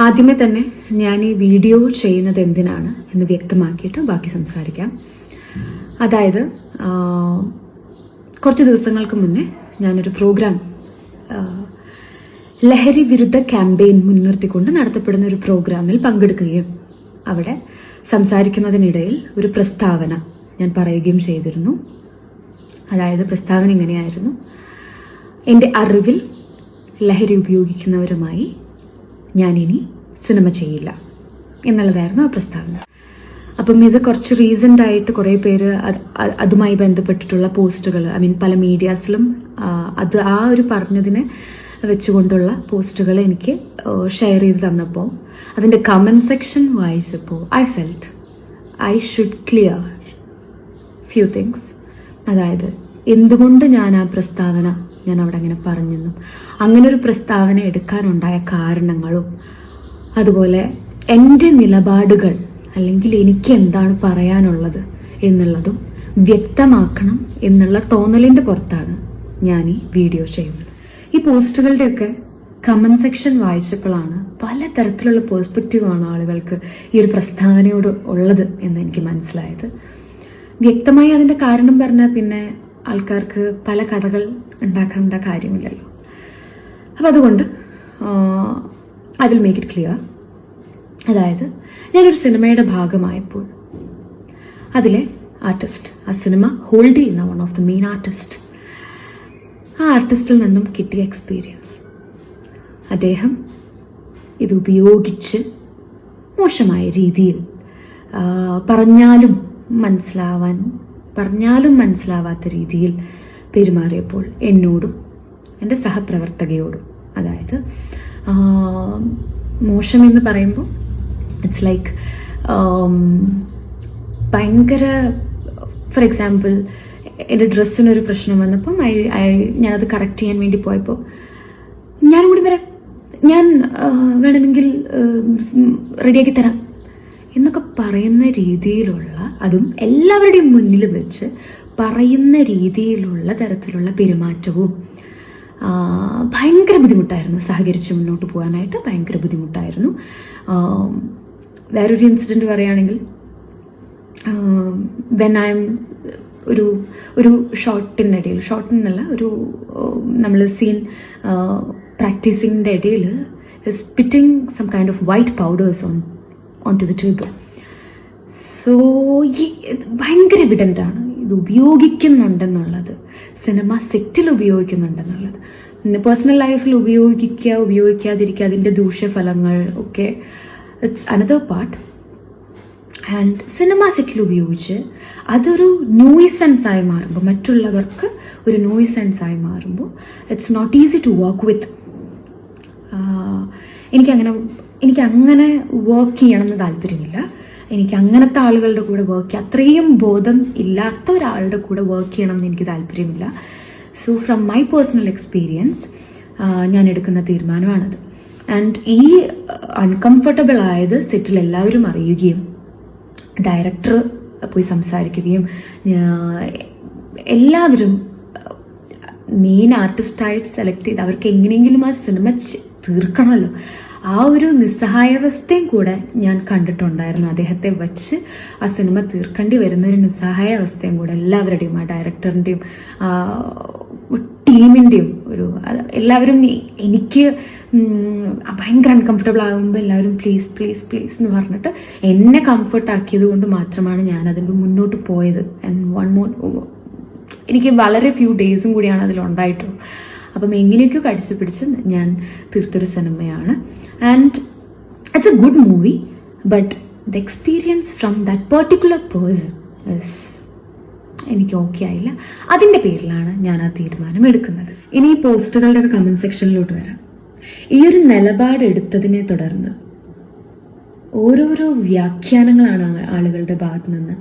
ആദ്യമേ തന്നെ ഞാൻ ഈ വീഡിയോ ചെയ്യുന്നത് എന്തിനാണ് എന്ന് വ്യക്തമാക്കിയിട്ട് ബാക്കി സംസാരിക്കാം. അതായത് കുറച്ച് ദിവസങ്ങൾക്ക് മുന്നേ ഞാനൊരു പ്രോഗ്രാം, ലഹരി വിരുദ്ധ ക്യാമ്പയിൻ മുൻനിർത്തിക്കൊണ്ട് നടത്തപ്പെടുന്ന ഒരു പ്രോഗ്രാമിൽ പങ്കെടുക്കുകയും അവിടെ സംസാരിക്കുന്നതിനിടയിൽ ഒരു പ്രസ്താവന ഞാൻ പറയുകയും ചെയ്തിരുന്നു. അതായത് പ്രസ്താവന ഇങ്ങനെയായിരുന്നു: എൻ്റെ അറിവിൽ ലഹരി ഉപയോഗിക്കുന്നവരുമായി ഞാനിനി സിനിമ ചെയ്യില്ല എന്നുള്ളതായിരുന്നു ആ പ്രസ്താവന. അപ്പം ഇത് കുറച്ച് റീസെൻ്റ് ആയിട്ട് കുറേ പേര് അതുമായി ബന്ധപ്പെട്ടിട്ടുള്ള പോസ്റ്റുകൾ, പല മീഡിയാസിലും അത് ആ ഒരു പറഞ്ഞതിനെ വെച്ചുകൊണ്ടുള്ള പോസ്റ്റുകൾ എനിക്ക് ഷെയർ ചെയ്ത് തന്നപ്പോൾ അതിൻ്റെ കമൻറ്റ് സെക്ഷൻ വായിച്ചപ്പോൾ I felt I should clear few things. അതായത് എന്തുകൊണ്ട് ഞാൻ ആ പ്രസ്താവന ഞാൻ അവിടെ അങ്ങനെ പറഞ്ഞെന്നും അങ്ങനെ ഒരു പ്രസ്താവന എടുക്കാനുണ്ടായ കാരണങ്ങളും അതുപോലെ എൻ്റെ നിലപാടുകൾ അല്ലെങ്കിൽ എനിക്ക് എന്താണ് പറയാനുള്ളത് എന്നുള്ളതും വ്യക്തമാക്കണം എന്നുള്ള തോന്നലിൻ്റെ പുറത്താണ് ഞാൻ ഈ വീഡിയോ ചെയ്യുന്നത്. ഈ പോസ്റ്റുകളുടെയൊക്കെ കമൻറ്റ് സെക്ഷൻ വായിച്ചപ്പോഴാണ് പലതരത്തിലുള്ള പേഴ്സ്പെക്റ്റീവാണ് ആളുകൾക്ക് ഈ ഒരു പ്രസ്താവനയോട് ഉള്ളത് എന്ന് എനിക്ക് മനസ്സിലായത്. വ്യക്തമായി അതിൻ്റെ കാരണം പറഞ്ഞാൽ പിന്നെ ആൾക്കാർക്ക് പല കഥകൾ ഉണ്ടാക്കേണ്ട കാര്യമില്ലല്ലോ. അപ്പം അതുകൊണ്ട് I will make it clear. അതായത് ഞാനൊരു സിനിമയുടെ ഭാഗമായപ്പോൾ അതിലെ ആർട്ടിസ്റ്റ്, ആ സിനിമ ഹോൾഡ് ചെയ്യുന്ന one of the main artist, ആ ആർട്ടിസ്റ്റിൽ നിന്നും കിട്ടിയ എക്സ്പീരിയൻസ്, അദ്ദേഹം ഇത് ഉപയോഗിച്ച് മോശമായ രീതിയിൽ പറഞ്ഞാലും മനസ്സിലാവാത്ത രീതിയിൽ പെരുമാറിയപ്പോൾ എന്നോടും എൻ്റെ സഹപ്രവർത്തകയോടും, അതായത് മോശമെന്ന് പറയുമ്പോൾ ഇറ്റ്സ് ലൈക്ക് ഭയങ്കര, ഫോർ എക്സാമ്പിൾ എൻ്റെ ഡ്രസ്സിനൊരു പ്രശ്നം വന്നപ്പം ഞാനത് കറക്റ്റ് ചെയ്യാൻ വേണ്ടി പോയപ്പോൾ ഞാനും കൂടി വരാം, ഞാൻ വേണമെങ്കിൽ റെഡിയാക്കി തരാം എന്നൊക്കെ പറയുന്ന രീതിയിലുള്ള, അതും എല്ലാവരുടെയും മുന്നിൽ വെച്ച് പറയുന്ന രീതിയിലുള്ള തരത്തിലുള്ള പെരുമാറ്റവും ഭയങ്കര ബുദ്ധിമുട്ടായിരുന്നു. സഹകരിച്ച് മുന്നോട്ട് പോകാനായിട്ട് ഭയങ്കര ബുദ്ധിമുട്ടായിരുന്നു. വേറൊരു ഇൻസിഡൻറ്റ് പറയുകയാണെങ്കിൽ, വെൻ ഐ എം ഒരു ഷോട്ടിനിടയിൽ, ഷോട്ടിനല്ല, ഒരു നമ്മൾ സീൻ പ്രാക്ടീസിങ്ങിൻ്റെ ഇടയിൽ spitting some kind of white powders on to the table. So ഭയങ്കര എവിഡൻ്റാണ് ഇത് ഉപയോഗിക്കുന്നുണ്ടെന്നുള്ളത്, സിനിമ സെറ്റിൽ ഉപയോഗിക്കുന്നുണ്ടെന്നുള്ളത്. പേഴ്സണൽ ലൈഫിൽ ഉപയോഗിക്കാതിരിക്കുക, അതിൻ്റെ ദൂഷ്യഫലങ്ങൾ ഒക്കെ it's another part. And cinema സെറ്റിൽ ഉപയോഗിച്ച് അതൊരു നോയ്സൻസ് ആയി മാറുമ്പോൾ, മറ്റുള്ളവർക്ക് ഒരു നോയ്സൻസ് ആയി മാറുമ്പോൾ it's not easy to work with. എനിക്കങ്ങനെ വർക്ക് ചെയ്യണമെന്ന് താല്പര്യമില്ല. എനിക്ക് അങ്ങനത്തെ ആളുകളുടെ കൂടെ അത്രയും ബോധം ഇല്ലാത്ത ഒരാളുടെ കൂടെ വർക്ക് ചെയ്യണം എന്ന് എനിക്ക് താല്പര്യമില്ല. So from my personal experience ഞാൻ എടുക്കുന്ന തീരുമാനമാണത്. ആൻഡ് ഈ അൺകംഫർട്ടബിൾ ആയത് സെറ്റിൽ എല്ലാവരും അറിയുകയും ഡയറക്ടർ പോയി സംസാരിക്കുകയും എല്ലാവരും മെയിൻ ആർട്ടിസ്റ്റായിട്ട് സെലക്ട് ചെയ്ത് അവർക്ക് എങ്ങനെയെങ്കിലും ആ സിനിമ തീർക്കണമല്ലോ, ആ ഒരു നിസ്സഹായാവസ്ഥയും കൂടെ ഞാൻ കണ്ടിട്ടുണ്ടായിരുന്നു. അദ്ദേഹത്തെ വച്ച് ആ സിനിമ തീർക്കേണ്ടി വരുന്ന ഒരു നിസ്സഹായാവസ്ഥയും കൂടെ എല്ലാവരുടെയും, ആ ഡയറക്ടറിൻ്റെയും ടീമിൻ്റെയും എല്ലാവരും എനിക്ക് ഭയങ്കര അൺകംഫർട്ടബിൾ ആകുമ്പോൾ എല്ലാവരും പ്ലീസ് പ്ലീസ് പ്ലീസ് എന്ന് പറഞ്ഞിട്ട് എന്നെ കംഫർട്ട് ആക്കിയത് കൊണ്ട് മാത്രമാണ് ഞാൻ അതിൻ്റെ മുന്നോട്ട് പോയത്. ആൻഡ് എനിക്ക് വളരെ ഫ്യൂ ഡേയ്സും കൂടിയാണ് അതിലുണ്ടായിട്ടുള്ളൂ. അപ്പം എങ്ങനെയൊക്കെയോ കടിച്ചു പിടിച്ച് ഞാൻ തീർത്തൊരു സിനിമയാണ്. And it's A good movie, but the experience from that particular person എനിക്ക് ഓക്കെ ആയില്ല. അതിൻ്റെ പേരിലാണ് ഞാൻ ആ തീരുമാനം എടുക്കുന്നത്. ഇനി ഈ പോസ്റ്റുകളുടെ ഒക്കെ കമൻറ്റ് സെക്ഷനിലോട്ട് വരാം. ഈ ഒരു നിലപാടെടുത്തതിനെ തുടർന്ന് ഓരോരോ വ്യാഖ്യാനങ്ങളാണ് ആളുകളുടെ ഭാഗത്ത് നിന്ന്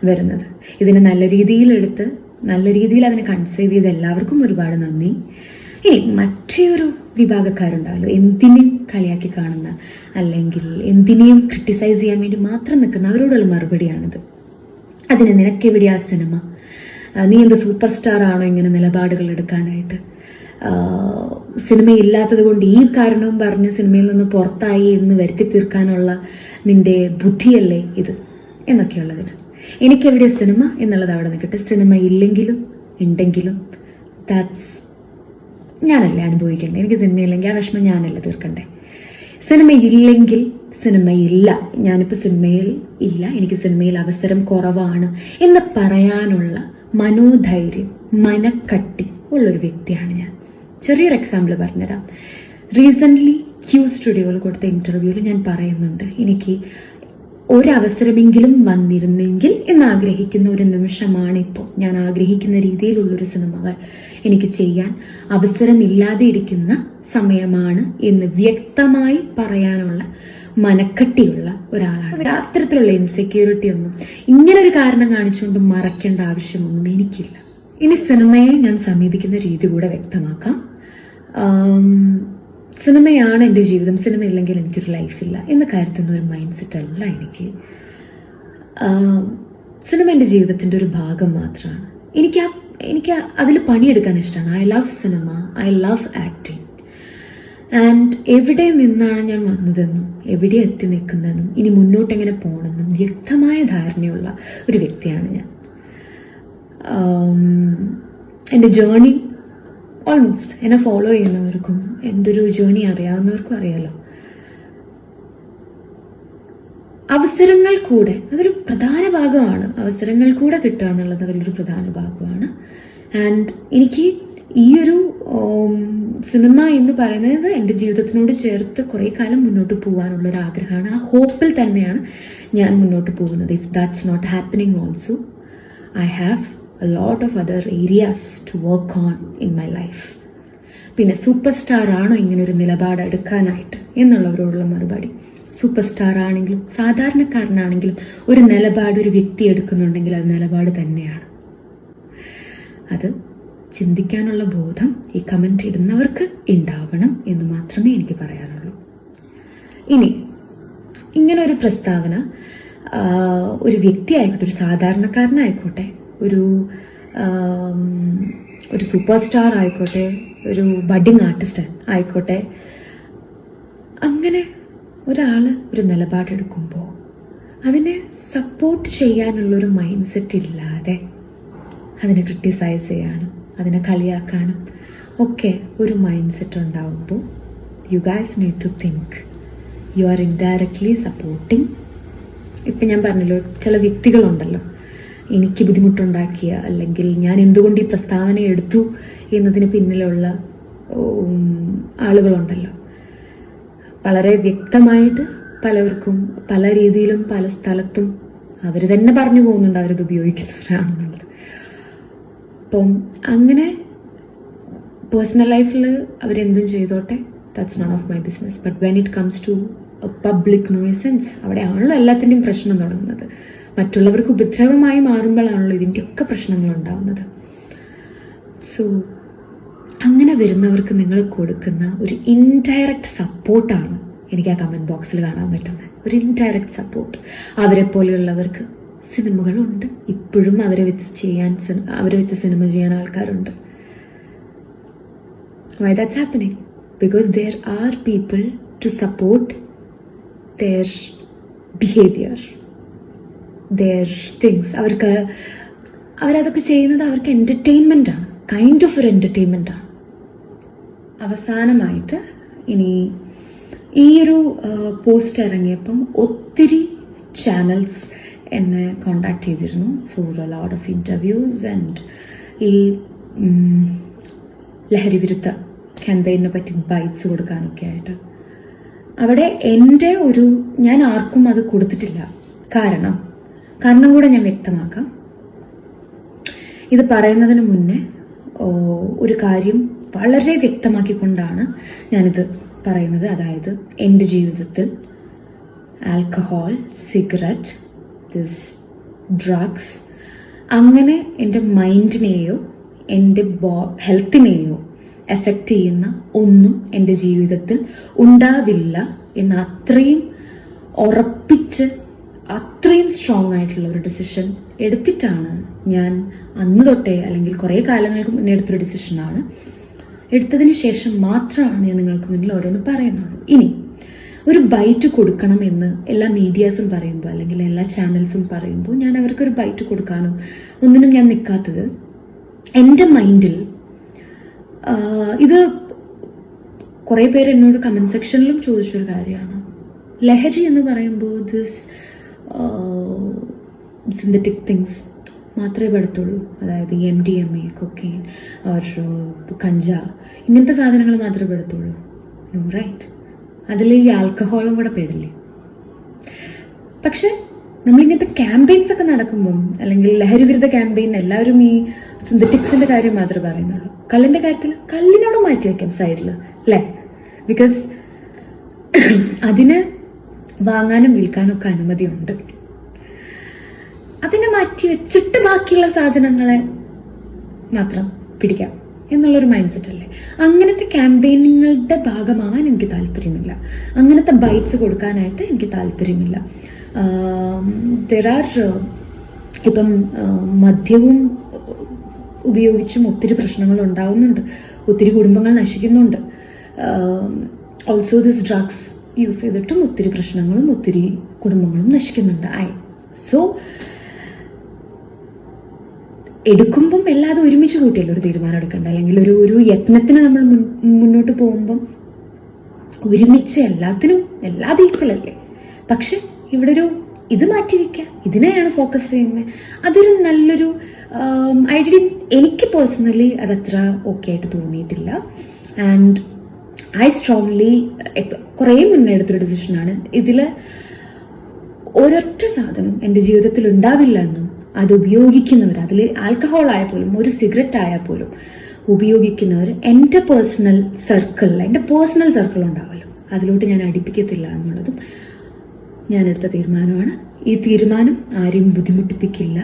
വരുന്നത്. ഇതിനെ നല്ല രീതിയിലെടുത്ത് നല്ല രീതിയിൽ അതിനെ കൺസീവ് ചെയ്ത് എല്ലാവർക്കും ഒരുപാട് നന്ദി. ഇനി മറ്റൊരു വിഭാഗക്കാരുണ്ടാവല്ലോ, എന്തിനേയും കളിയാക്കി കാണുന്ന അല്ലെങ്കിൽ എന്തിനേയും ക്രിട്ടിസൈസ് ചെയ്യാൻ വേണ്ടി മാത്രം നിൽക്കുന്ന അവരോടുള്ള മറുപടിയാണിത്. അതിന് നിനക്കെവിടെയാ സിനിമ? നീ എന്ത് സൂപ്പർ സ്റ്റാർ ആണോ ഇങ്ങനെ നിലപാടുകൾ എടുക്കാനായിട്ട്? സിനിമയില്ലാത്തത് കൊണ്ട് ഈ കാരണവും പറഞ്ഞ് സിനിമയിൽ നിന്ന് പുറത്തായി എന്ന് വരുത്തി തീർക്കാനുള്ള നിന്റെ ബുദ്ധിയല്ലേ ഇത് എന്നൊക്കെയുള്ളതിന് എനിക്കെവിടെ സിനിമ എന്നുള്ളത് അവിടെ നിൽക്കട്ടെ. സിനിമ ഇല്ലെങ്കിലും ഉണ്ടെങ്കിലും ദാറ്റ്സ് ഞാനല്ലേ അനുഭവിക്കണ്ടേ. എനിക്ക് സിനിമയില്ലെങ്കിൽ ആ വിഷമം ഞാനല്ലേ തീർക്കണ്ടേ. സിനിമയില്ലെങ്കിൽ സിനിമയില്ല, ഞാനിപ്പോൾ സിനിമയിൽ ഇല്ല, എനിക്ക് സിനിമയിൽ അവസരം കുറവാണ് എന്ന് പറയാനുള്ള മനോധൈര്യം, മനക്കട്ടി ഉള്ളൊരു വ്യക്തിയാണ് ഞാൻ. ചെറിയൊരു എക്സാമ്പിൾ പറഞ്ഞുതരാം. റീസെൻ്റ്ലി ക്യൂ സ്റ്റുഡിയോയിൽ കൊടുത്ത ഇൻ്റർവ്യൂവിൽ ഞാൻ പറയുന്നുണ്ട്, എനിക്ക് ഒരവസരമെങ്കിലും വന്നിരുന്നെങ്കിൽ എന്നാഗ്രഹിക്കുന്ന ഒരു നിമിഷമാണ് ഇപ്പോൾ. ഞാൻ ആഗ്രഹിക്കുന്ന രീതിയിലുള്ളൊരു സിനിമകൾ എനിക്ക് ചെയ്യാൻ അവസരമില്ലാതെ ഇരിക്കുന്ന സമയമാണ് എന്ന് വ്യക്തമായി പറയാനുള്ള മനക്കട്ടിയുള്ള ഒരാളാണ്. അത്തരത്തിലുള്ള ഇൻസെക്യൂരിറ്റി ഒന്നും ഇങ്ങനൊരു കാരണം കാണിച്ചുകൊണ്ട് മറക്കേണ്ട ആവശ്യമൊന്നും എനിക്കില്ല. ഇനി സിനിമയെ ഞാൻ സമീപിക്കുന്ന രീതി കൂടെ വ്യക്തമാക്കാം. സിനിമയാണ് എൻ്റെ ജീവിതം, സിനിമ ഇല്ലെങ്കിൽ എനിക്കൊരു ലൈഫില്ല എന്ന് കരുതുന്ന ഒരു മൈൻഡ് സെറ്റ് അല്ല എനിക്ക്. സിനിമ എൻ്റെ ജീവിതത്തിൻ്റെ ഒരു ഭാഗം മാത്രമാണ്. എനിക്ക് അതിൽ പണിയെടുക്കാൻ ഇഷ്ടമാണ്. I love cinema, I love acting. And എവിടെ നിന്നാണ് ഞാൻ വന്നതെന്നും എവിടെ എത്തി നിൽക്കുന്നതെന്നും ഇനി മുന്നോട്ട് എങ്ങനെ പോകണമെന്നും വ്യക്തമായ ധാരണയുള്ള ഒരു വ്യക്തിയാണ് ഞാൻ. എൻ്റെ ജേർണി ഓൾമോസ്റ്റ് എന്നെ ഫോളോ ചെയ്യുന്നവർക്കും എൻ്റെ ഒരു ജേർണി അറിയാവുന്നവർക്കും അറിയാലോ. അവസരങ്ങൾ കൂടെ അതൊരു പ്രധാന ഭാഗമാണ്. അവസരങ്ങൾ കൂടെ കിട്ടുക എന്നുള്ളത് അതിലൊരു പ്രധാന ഭാഗമാണ്. ആൻഡ് എനിക്ക് ഈ ഒരു സിനിമ എന്ന് പറയുന്നത് എൻ്റെ ജീവിതത്തിനോട് ചേർത്ത് കുറേ കാലം മുന്നോട്ട് പോകാനുള്ളൊരു ആഗ്രഹമാണ്. ആ ഹോപ്പിൽ തന്നെയാണ് ഞാൻ മുന്നോട്ട് പോകുന്നത്. If that's not happening also I have a lot of other areas to work on in my life. പിന്നെ സൂപ്പർ സ്റ്റാർ ആണോ ഇങ്ങനെ ഒരു നിലപാട് എടുക്കാനായിട്ട് എന്നുള്ളവരോടുള്ള മറുപടി, സൂപ്പർ സ്റ്റാർ ആണെങ്കിലും സാധാരണക്കാരനാണെങ്കിലും ഒരു നിലപാട് ഒരു വ്യക്തി എടുക്കുന്നുണ്ടെങ്കിൽ അത് നിലപാട് തന്നെയാണ്. അത് ചിന്തിക്കാനുള്ള ബോധം ഈ കമൻറ്റ് ഇടുന്നവർക്ക് ഉണ്ടാവണം എന്ന് മാത്രമേ എനിക്ക് പറയാനുള്ളൂ. ഇനി ഇങ്ങനെ ഒരു പ്രസ്താവന ഒരു വ്യക്തി ആയിക്കോട്ടെ, ഒരു സാധാരണക്കാരനായിക്കോട്ടെ, ഒരു സൂപ്പർ സ്റ്റാർ ആയിക്കോട്ടെ, ഒരു ബഡിങ് ആർട്ടിസ്റ്റ് ആയിക്കോട്ടെ, അങ്ങനെ ഒരാൾ ഒരു നിലപാടെടുക്കുമ്പോൾ അതിനെ സപ്പോർട്ട് ചെയ്യാനുള്ളൊരു മൈൻഡ് സെറ്റ് ഇല്ലാതെ അതിനെ ക്രിട്ടിസൈസ് ചെയ്യാനും അതിനെ കളിയാക്കാനും ഒക്കെ ഒരു മൈൻഡ് സെറ്റ് ഉണ്ടാവുമ്പോൾ you guys need to think you are indirectly supporting. ഇപ്പം ഞാൻ പറഞ്ഞല്ലോ, ചില വ്യക്തികളുണ്ടല്ലോ എനിക്ക് ബുദ്ധിമുട്ടുണ്ടാക്കിയ, അല്ലെങ്കിൽ ഞാൻ എന്തുകൊണ്ട് ഈ പ്രസ്താവന എടുത്തു എന്നതിന് പിന്നിലുള്ള ആളുകളുണ്ടല്ലോ. വളരെ വ്യക്തമായിട്ട് പലർക്കും പല രീതിയിലും പല സ്ഥലത്തും അവർ തന്നെ പറഞ്ഞു പോകുന്നുണ്ട് അവരത് ഉപയോഗിക്കുന്നവരാണെന്നുള്ളത്. അപ്പം അങ്ങനെ പേഴ്സണൽ ലൈഫിൽ അവരെന്തും ചെയ്തോട്ടെ, that's not of my business. But when it comes to public nuisance, അവിടെയാണല്ലോ എല്ലാത്തിൻ്റെയും പ്രശ്നം തുടങ്ങുന്നത്. മറ്റുള്ളവർക്ക് ഉപദ്രവമായി മാറുമ്പോഴാണല്ലോ ഇതിൻ്റെയൊക്കെ പ്രശ്നങ്ങൾ ഉണ്ടാവുന്നത്. സോ അങ്ങനെ വരുന്നവർക്ക് നിങ്ങൾ കൊടുക്കുന്ന ഒരു ഇൻഡയറക്റ്റ് സപ്പോർട്ടാണ് എനിക്ക് ആ കമൻറ്റ് ബോക്സിൽ കാണാൻ പറ്റുന്നത്. ഒരു ഇൻഡയറക്റ്റ് സപ്പോർട്ട്. അവരെ പോലെയുള്ളവർക്ക് സിനിമകളുണ്ട്, ഇപ്പോഴും അവരെ വെച്ച് സിനിമ ചെയ്യാൻ ആൾക്കാരുണ്ട്. Why that's happening? Because there are people to support their behaviour, their things. അവരതൊക്കെ ചെയ്യുന്നത് അവർക്ക് എൻ്റർടൈൻമെൻ്റ് ആണ്, കൈൻഡ് ഓഫ് ഒരു എൻ്റർടൈൻമെൻ്റ് ആണ്. അവസാനമായിട്ട് ഇനി ഈ ഒരു പോസ്റ്റ് ഇറങ്ങിയപ്പം ഒത്തിരി ചാനൽസ് എന്നെ കോണ്ടാക്ട് ചെയ്തിരുന്നു for a lot of interviews and ഈ ലഹരി വിരുദ്ധ ക്യാമ്പയിനെ പറ്റി ബൈറ്റ്സ് കൊടുക്കാനൊക്കെ ആയിട്ട്. അവിടെ ഞാൻ ആർക്കും അത് കൊടുത്തിട്ടില്ല. കാരണം കൂടെ ഞാൻ വ്യക്തമാക്കാം. ഇത് പറയുന്നതിന് മുന്നേ ഒരു കാര്യം വളരെ വ്യക്തമാക്കിക്കൊണ്ടാണ് ഞാനിത് പറയുന്നത്. അതായത് എൻ്റെ ജീവിതത്തിൽ ആൽക്കഹോൾ, സിഗരറ്റ്, ഡ്രഗ്സ് അങ്ങനെ എൻ്റെ മൈൻഡിനെയോ എൻ്റെ ഹെൽത്തിനെയോ എഫക്റ്റ് ചെയ്യുന്ന ഒന്നും എൻ്റെ ജീവിതത്തിൽ ഉണ്ടാവില്ല എന്ന് അത്രയും ഉറപ്പിച്ച് അത്രയും സ്ട്രോങ് ആയിട്ടുള്ള ഒരു ഡിസിഷൻ എടുത്തിട്ടാണ് ഞാൻ അന്ന് തൊട്ടേ, അല്ലെങ്കിൽ കുറേ കാലങ്ങൾക്ക് മുന്നേ എടുത്തൊരു ഡിസിഷനാണ് എടുത്തതിന് ശേഷം മാത്രമാണ് ഞാൻ നിങ്ങൾക്ക് മുന്നിൽ ഓരോന്ന് പറയുന്നുള്ളൂ. ഇനി ഒരു ബൈറ്റ് കൊടുക്കണമെന്ന് എല്ലാ മീഡിയാസും പറയുമ്പോൾ അല്ലെങ്കിൽ എല്ലാ ചാനൽസും പറയുമ്പോൾ ഞാൻ അവർക്കൊരു ബൈറ്റ് കൊടുക്കാനോ ഒന്നിനും ഞാൻ നിൽക്കാത്തത്, എൻ്റെ മൈൻഡിൽ ഇത് കുറേ പേര് എന്നോട് കമൻറ്റ് സെക്ഷനിലും ചോദിച്ചൊരു കാര്യമാണ്. ലഹരി എന്ന് പറയുമ്പോൾ ദിസ് സിന്തറ്റിക് തിങ്സ് മാത്രമേ പെടുത്തുള്ളൂ. അതായത് MDMA, കൊക്കെയിൻ, കഞ്ച, ഇങ്ങനത്തെ സാധനങ്ങൾ മാത്രമേ പെടുത്തുള്ളൂ. No, right? അതിൽ ഈ ആൽക്കഹോളും കൂടെ പെടില്ലേ? പക്ഷെ നമ്മളിങ്ങനത്തെ ക്യാമ്പയിൻസ് ഒക്കെ നടക്കുമ്പം, അല്ലെങ്കിൽ ലഹരി വിരുദ്ധ ക്യാമ്പയിൻ, എല്ലാവരും ഈ സിന്തറ്റിക്സിന്റെ കാര്യം മാത്രമേ പറയുന്നുള്ളൂ. കള്ളിന്റെ കാര്യത്തിൽ കള്ളിനോട് മാറ്റി വയ്ക്കാം സൈഡിൽ, അല്ലേ? ബിക്കോസ് അതിന് വാങ്ങാനും വിൽക്കാനും ഒക്കെ അനുമതിയുണ്ട്. അതിനെ മാറ്റി വെച്ചിട്ട് ബാക്കിയുള്ള സാധനങ്ങളെ മാത്രം പിടിക്കാം എന്നുള്ളൊരു മൈൻഡ് സെറ്റ് അല്ലേ? അങ്ങനത്തെ ക്യാമ്പയിനുകളുടെ ഭാഗമാവാൻ എനിക്ക് താല്പര്യമില്ല. അങ്ങനത്തെ ബൈറ്റ്സ് കൊടുക്കാനായിട്ട് എനിക്ക് താല്പര്യമില്ല. ഇപ്പം മദ്യവും ഉപയോഗിച്ചും ഒത്തിരി പ്രശ്നങ്ങൾ ഉണ്ടാവുന്നുണ്ട്, ഒത്തിരി കുടുംബങ്ങൾ നശിക്കുന്നുണ്ട്. ഓൾസോ ദിസ് ഡ്രഗ്സ് യൂസ് ചെയ്തിട്ടും ഒത്തിരി പ്രശ്നങ്ങളും ഒത്തിരി കുടുംബങ്ങളും നശിക്കുന്നുണ്ട്. സോ എടുക്കുമ്പം എല്ലാതും ഒരുമിച്ച് കൂട്ടിയല്ലോ ഒരു തീരുമാനം എടുക്കേണ്ട, അല്ലെങ്കിൽ ഒരു യത്നത്തിന് നമ്മൾ മുന്നോട്ട് പോകുമ്പം ഒരുമിച്ച് എല്ലാതും ഈക്വൽ അല്ലേ? പക്ഷെ ഇവിടെ ഇത് മാറ്റി വയ്ക്കുക, ഇതിനെയാണ് ഫോക്കസ് ചെയ്യുന്നത്. അതൊരു നല്ലൊരു എനിക്ക് പേഴ്സണലി അതത്ര ഓക്കെ ആയിട്ട് തോന്നിയിട്ടില്ല. ആൻഡ് ഐ സ്ട്രോങ്ലി കുറേ മുന്നേ എടുത്തൊരു ഡിസിഷനാണ്. ഇതിൽ ഒരൊറ്റ സാധനം എൻ്റെ ജീവിതത്തിൽ ഉണ്ടാവില്ല എന്നും അത് ഉപയോഗിക്കുന്നവർ, അതിൽ ആൽക്കഹോൾ ആയാൽ പോലും ഒരു സിഗരറ്റ് ആയാൽ പോലും ഉപയോഗിക്കുന്നവർ എൻ്റെ പേഴ്സണൽ സർക്കിൾ ഉണ്ടാവുമല്ലോ, അതിലോട്ട് ഞാൻ അടുപ്പിക്കത്തില്ല എന്നുള്ളതും ഞാനെടുത്ത തീരുമാനമാണ്. ഈ തീരുമാനം ആരെയും ബുദ്ധിമുട്ടിപ്പിക്കില്ല,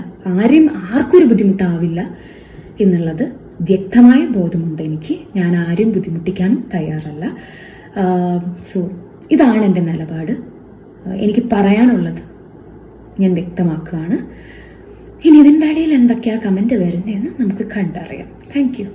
ആർക്കും ഒരു ബുദ്ധിമുട്ടാവില്ല എന്നുള്ളത് വ്യക്തമായ ബോധമുണ്ട് എനിക്ക്. ഞാൻ ആരെയും ബുദ്ധിമുട്ടിക്കാനും തയ്യാറല്ല. സോ ഇതാണ് എൻ്റെ നിലപാട്. എനിക്ക് പറയാനുള്ളത് ഞാൻ വ്യക്തമാക്കുകയാണ്. ഇനി ഇതിൻ്റെ ഇടയിൽ എന്തൊക്കെയാണ് കമൻറ്റ് വരുന്നതെന്ന് നമുക്ക് കണ്ടറിയാം. Thank you.